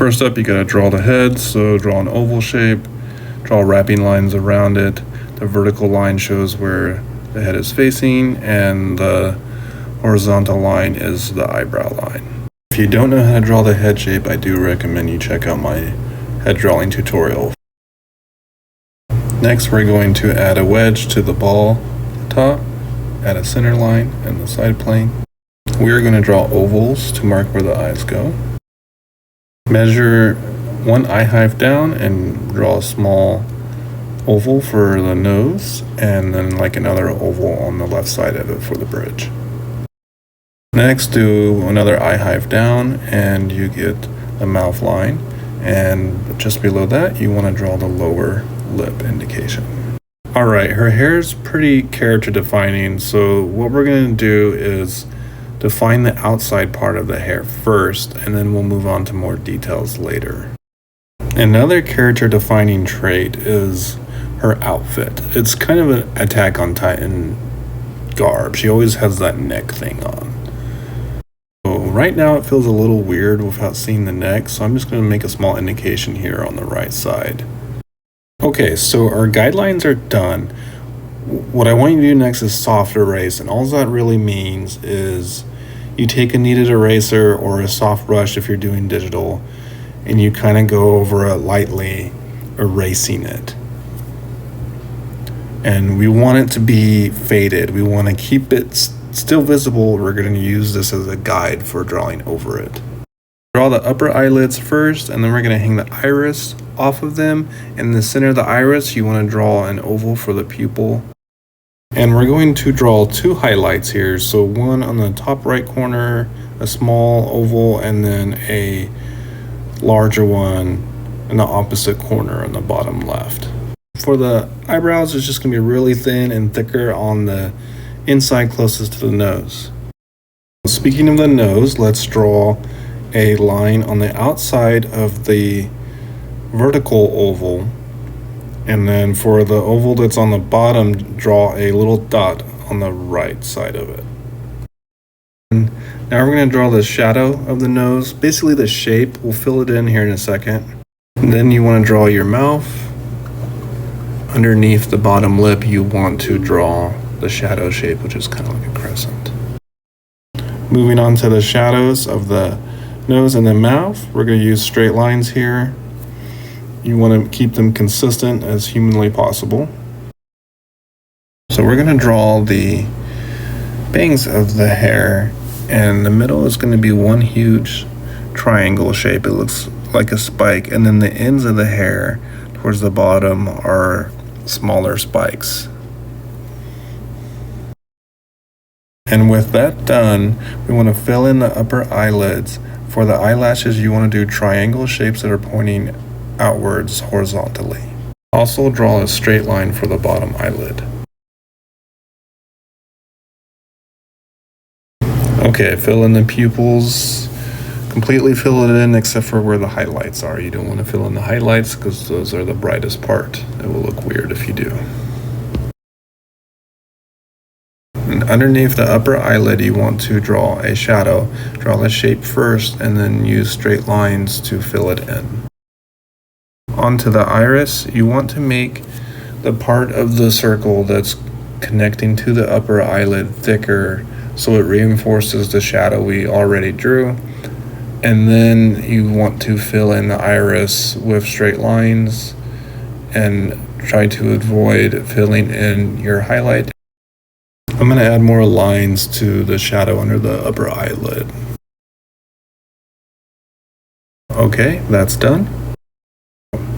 First up, you gotta draw the head, so draw an oval shape, draw wrapping lines around it. The vertical line shows where the head is facing, and the horizontal line is the eyebrow line. If you don't know how to draw the head shape, I do recommend you check out my head drawing tutorial. Next, we're going to add a wedge to the ball at the top, add a center line and the side plane. We are going to draw ovals to mark where the eyes go. Measure one eye hive down and draw a small oval for the nose, and then like another oval on the left side of it for the bridge. Next, do another eye hive down and you get a mouth line, and just below that you want to draw the lower lip indication. Alright, her hair is pretty character defining, so what we're going to do is define the outside part of the hair first, and then we'll move on to more details later. Another character defining trait is her outfit. It's kind of an Attack on Titan garb. She always has that neck thing on. So right now it feels a little weird without seeing the neck, so I'm just going to make a small indication here on the right side. Okay, so our guidelines are done. What I want you to do next is soft erase, and all that really means is you take a kneaded eraser or a soft brush if you're doing digital, and you kind of go over it lightly, erasing it. And we want it to be faded. We want to keep it still visible. We're going to use this as a guide for drawing over it. Draw the upper eyelids first, and then we're going to hang the iris off of them. In the center of the iris, you want to draw an oval for the pupil. And we're going to draw two highlights here. So one on the top right corner, a small oval, and then a larger one in the opposite corner on the bottom left. For the eyebrows, it's just going to be really thin and thicker on the inside closest to the nose. Speaking of the nose, let's draw a line on the outside of the vertical oval, and then for the oval that's on the bottom, draw a little dot on the right side of it. And now we're going to draw the shadow of the nose, basically the shape. We'll fill it in here in a second. And then you want to draw your mouth. Underneath the bottom lip, you want to draw the shadow shape, which is kind of like a crescent. Moving on to the shadows of the nose and the mouth, we're going to use straight lines here. You want to keep them consistent as humanly possible. So we're going to draw the bangs of the hair, and the middle is going to be one huge triangle shape. It looks like a spike, and then the ends of the hair towards the bottom are smaller spikes. And with that done, we want to fill in the upper eyelids. For the eyelashes, you want to do triangle shapes that are pointing outwards horizontally. Also draw a straight line for the bottom eyelid. Okay, fill in the pupils. Completely fill it in except for where the highlights are. You don't want to fill in the highlights because those are the brightest part. It will look weird if you do. And underneath the upper eyelid, you want to draw a shadow. Draw the shape first and then use straight lines to fill it in. Onto the iris, you want to make the part of the circle that's connecting to the upper eyelid thicker so it reinforces the shadow we already drew. And then you want to fill in the iris with straight lines and try to avoid filling in your highlight. I'm going to add more lines to the shadow under the upper eyelid. Okay, that's done.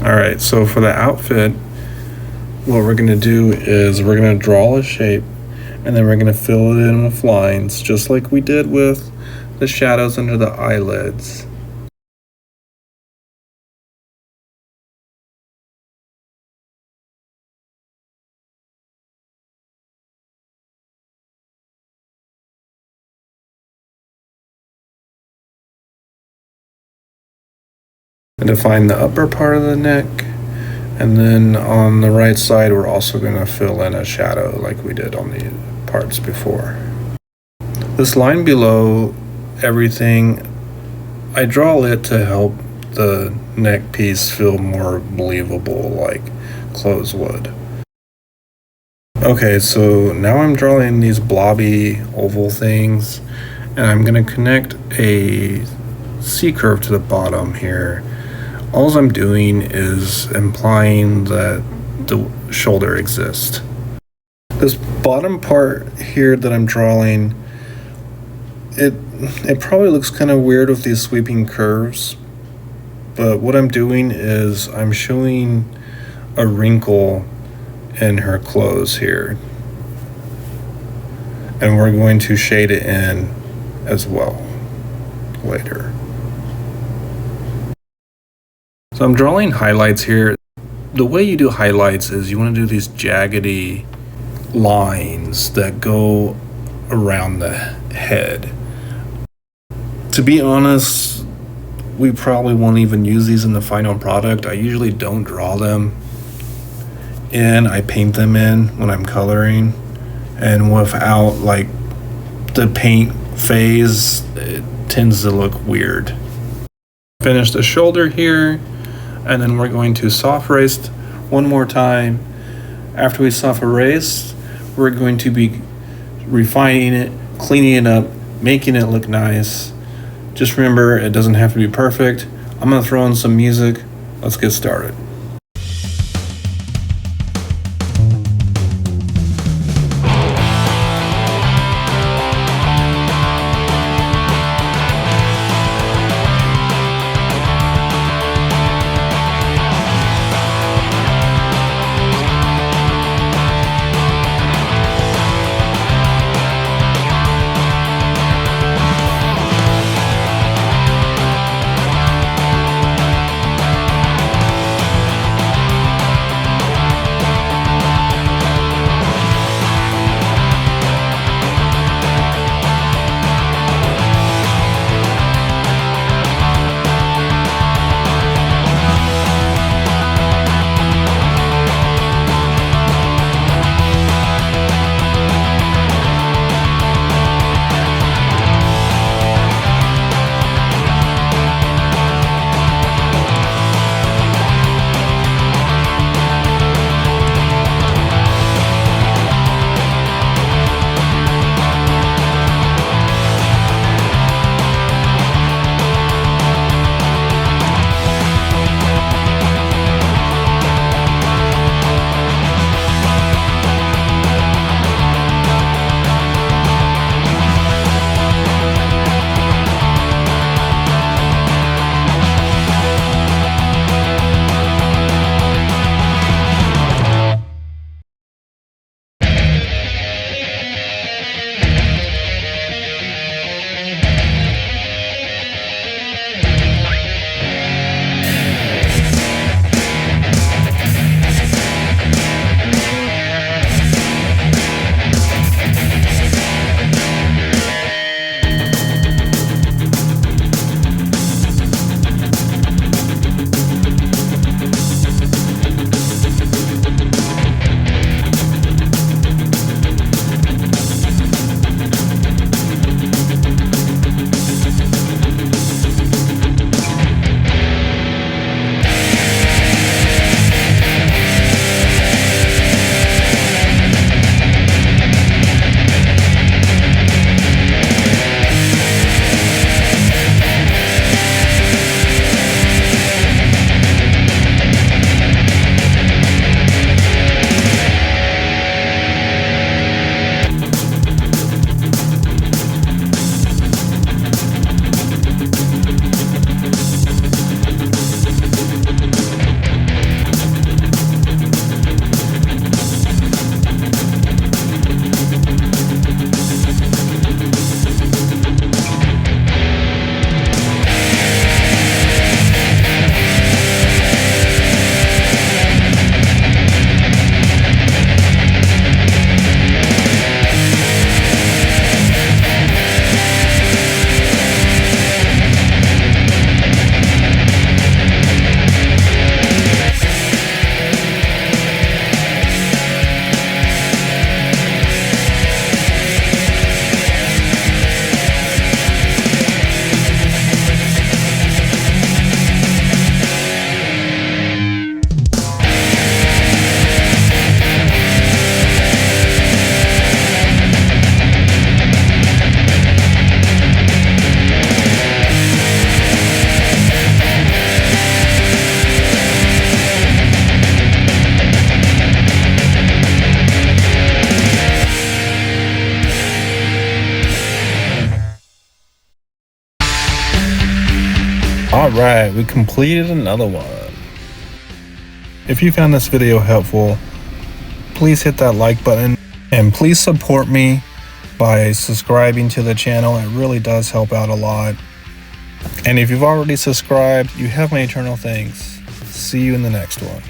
Alright, so for the outfit, what we're going to do is we're going to draw a shape, and then we're going to fill it in with lines, just like we did with the shadows under the eyelids. And define the upper part of the neck, and then on the right side we're also going to fill in a shadow like we did on the parts before. This line below everything, I draw it to help the neck piece feel more believable like clothes would. Okay, so now I'm drawing these blobby oval things, and I'm going to connect a C-curve to the bottom here. All I'm doing is implying that the shoulder exists. This bottom part here that I'm drawing, it probably looks kind of weird with these sweeping curves, but what I'm doing is I'm showing a wrinkle in her clothes here, and we're going to shade it in as well later. So I'm drawing highlights here. The way you do highlights is you want to do these jaggedy lines that go around the head. To be honest, we probably won't even use these in the final product. I usually don't draw them in, I paint them in when I'm coloring, and without like the paint phase, it tends to look weird. Finish the shoulder here, and then we're going to soft erase one more time. After we soft erase, we're going to be refining it, cleaning it up, making it look nice. Just remember, it doesn't have to be perfect. I'm gonna throw in some music. Let's get started. Alright, we completed another one. If you found this video helpful, please hit that like button and please support me by subscribing to the channel. It really does help out a lot. And if you've already subscribed, you have my eternal thanks. See you in the next one.